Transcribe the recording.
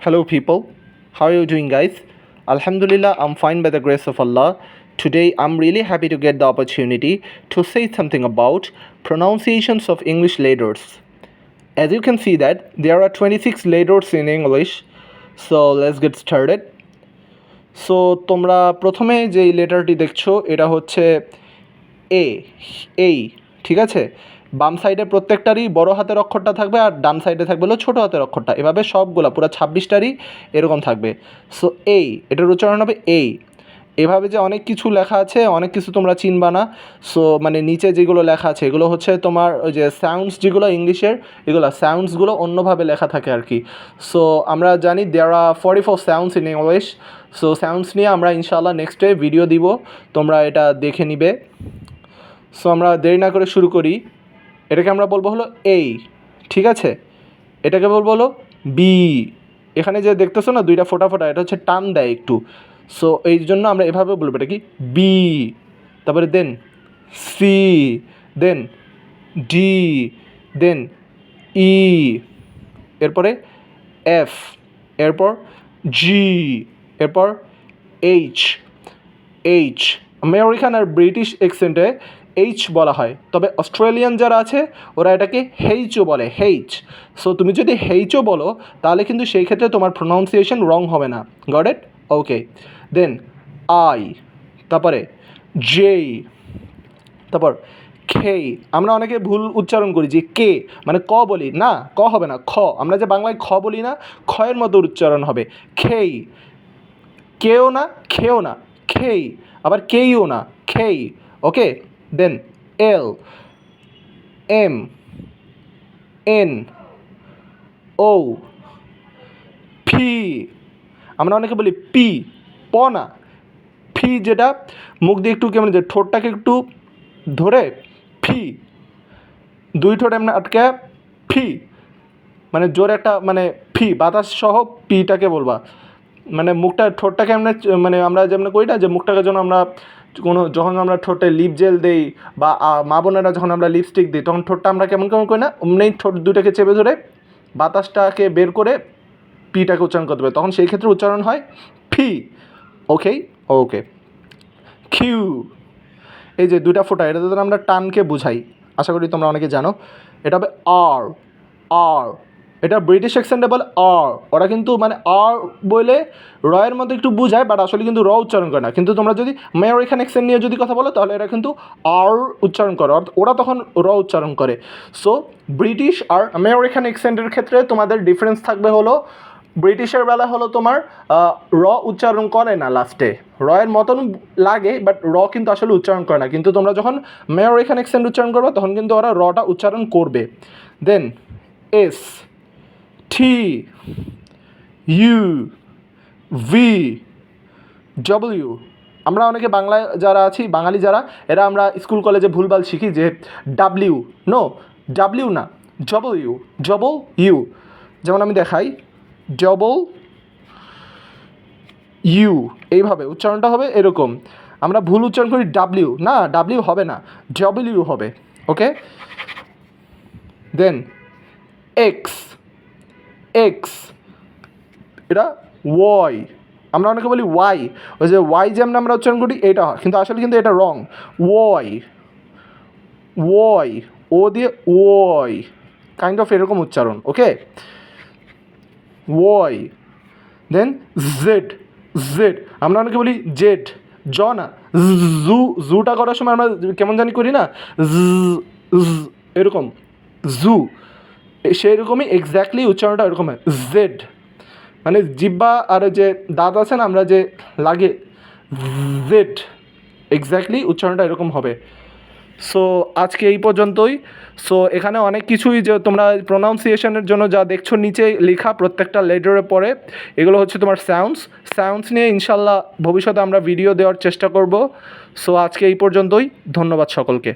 Hello, people. How are you doing, guys? Alhamdulillah, I'm fine by the grace of Allah. Today, I'm really happy to get the opportunity to say something about pronunciations of English letters. As you can see that there are 26 letters in English. So let's get started. So তোমরা প্রথমে যেই লেটারটি দেখছো এটা হচ্ছে এ, এই, ঠিক আছে। বাম সাইডে প্রত্যেকটারই বড় হাতের অক্ষরটা থাকবে আর ডান সাইডে থাকবে হলো ছোটো হাতের অক্ষরটা, এভাবে সবগুলা পুরো 26টারই এরকম থাকবে। সো এই, এটার উচ্চারণ হবে এই। এভাবে যে অনেক কিছু লেখা আছে, অনেক কিছু তোমরা চিনবা না। সো মানে নিচে যেগুলো লেখা আছে এগুলো হচ্ছে তোমার ওই যে সাউন্ডস যেগুলো ইংলিশের, এগুলো সাউন্ডসগুলো অন্যভাবে লেখা থাকে আর কি। সো আমরা জানি দেয়ার আর 44 sounds in English. So sounds নিয়ে আমরা ইনশাআল্লাহ নেক্সট ডে ভিডিও দিব, তোমরা এটা দেখে নিবে। সো আমরা দেরি না করে শুরু করি। এটাকে আমরা বলবো হলো এই, ঠিক আছে। এটাকে বলবো হলো বি। এখানে যে দেখতেছো না দুইটা ফোটা ফোটা, এটা হচ্ছে টান দেয় একটু। সো এই জন্য আমরা এভাবে বলবো, এটা কি বি। তারপরে দেন সি, দেন ডি, দেন ই, এরপরে এফ, এরপর জি, এরপর এইচ। এইচ আমেরিকান আর ব্রিটিশ অ্যাকসেন্টে এইচ বলা হয়, তবে অস্ট্রেলিয়ান যারা আছে ওরা এটাকে হেইচও বলে, হেইচ। সো তুমি যদি হেইচও বলো তাহলে কিন্তু সেই ক্ষেত্রে তোমার প্রোনাউন্সিয়েশন রং হবে না। Got it? Okay. Then I, তারপরে জে, তারপর খেই। আমরা অনেকে ভুল উচ্চারণ করি যে কে মানে ক বলি, না ক হবে না, খ। আমরা যে বাংলায় খ বলি না, খয়ের মতো উচ্চারণ হবে খেই। কেও না, খেও না, খেই। আবার কেইও না, খেই। ওকে। দেন এল, এম, এন, ও, ফি। আমরা অনেকে বলি পি, প না, ফি, যেটা মুখ দিয়ে একটু কেমন যে ঠোঁটটাকে একটু ধরে ফি, দুই ঠোঁট এমনি আটকে ফি, মানে জোরে একটা মানে ফি, বাতাস সহ পিটাকে বলবা। মানে মুখটা ঠোঁটটাকে এমনি মানে আমরা যেমন করি না যে মুখটাকে যখন আমরা যখন আমরা ঠোঁটে লিপ জেল দেই বা মা বোনেরা যখন আমরা লিপস্টিক দিই তখন ঠোঁটটা আমরা কেমন কেমন করি না, অমনি ঠোঁট দুটাকে চেপে ধরে বাতাসটাকে বের করে পিটাকে উচ্চারণ করতে হবে, তখন সেই ক্ষেত্রে উচ্চারণ হয় ফি। ওকে, ওকে। কিউ, এই যে দুইটা ফোঁটা, এটা দ্বারা আমরা টানকে বুঝাই, আশা করি তোমরা অনেকে জানো। এটা হবে আর, আর। এটা ব্রিটিশ অ্যাকসেন্টে বলে আর। ওরা কিন্তু মানে আর বলে রয়ের মধ্যে একটু বুঝায়, বাট আসলে কিন্তু র উচ্চারণ করে না। কিন্তু তোমরা যদি আমেরিকান অ্যাকসেন্ট নিয়ে যদি কথা বলো তাহলে এরা কিন্তু আর উচ্চারণ করে, ওরা তখন র উচ্চারণ করে। সো ব্রিটিশ আর আমেরিকান অ্যাকসেন্টের ক্ষেত্রে তোমাদের ডিফারেন্স থাকবে হলো, ব্রিটিশের বেলা হলো তোমার র উচ্চারণ করে না, লাস্টে রয়ের মতন লাগে বাট র কিন্তু আসলে উচ্চারণ করে না। কিন্তু তোমরা যখন আমেরিকান অ্যাকসেন্ট উচ্চারণ করবে তখন কিন্তু ওরা রটা উচ্চারণ করবে। Then S, T, U, V, W. আমরা অনেকে বাংলায় যারা আছি, বাঙালি যারা, এরা আমরা স্কুল কলেজে ভুলভাল শিখি যে ডাব্লিউ, নো ডাব্লিউ না, ডব্লিউ, ডবল ইউ। যেমন আমি দেখাই, ডবল ইউ, এইভাবে উচ্চারণটা হবে এরকম। আমরা ভুল উচ্চারণ করি ডাব্লিউ, না ডাব্লিউ হবে না, ডব্লিউ হবে। ওকে। দেন এক্স, এক্স, এটা ওয়াই। আমরা অনেকে বলি ওয়াই, ওই যে ওয়াই যেমন আমরা উচ্চারণ করি এটা, কিন্তু আসলে কিন্তু এটা রং। ওয়াই, ওয়াই, ও দিয়ে ওয়াই, কাইন্ড অফ এরকম উচ্চারণ। ওকে, ওয়াই। দেন জেড, জেড। আমরা অনেকে বলি জেড, জ না, জু। জুটা করার সময় আমরা কেমন জানি করি না, এরকম জু, সেই রকমই এক্স্যাক্টলি উচ্চারণটা এরকম হয়, জেড। মানে জিব্বা আর যে দাঁত আছে না আমরা যে লাগে, জেড, এক্স্যাক্টলি উচ্চারণটা এরকম হবে। সো আজকে এই পর্যন্তই। সো এখানে অনেক কিছুই যে তোমরা প্রোনাউন্সিয়েশনের জন্য যা দেখছো নিচে লেখা প্রত্যেকটা লেটারের পরে, এগুলো হচ্ছে তোমার সাউন্ডস। সাউন্ডস নিয়ে ইনশাল্লাহ ভবিষ্যতে আমরা ভিডিও দেওয়ার চেষ্টা করব। সো আজকে এই পর্যন্তই, ধন্যবাদ সকলকে।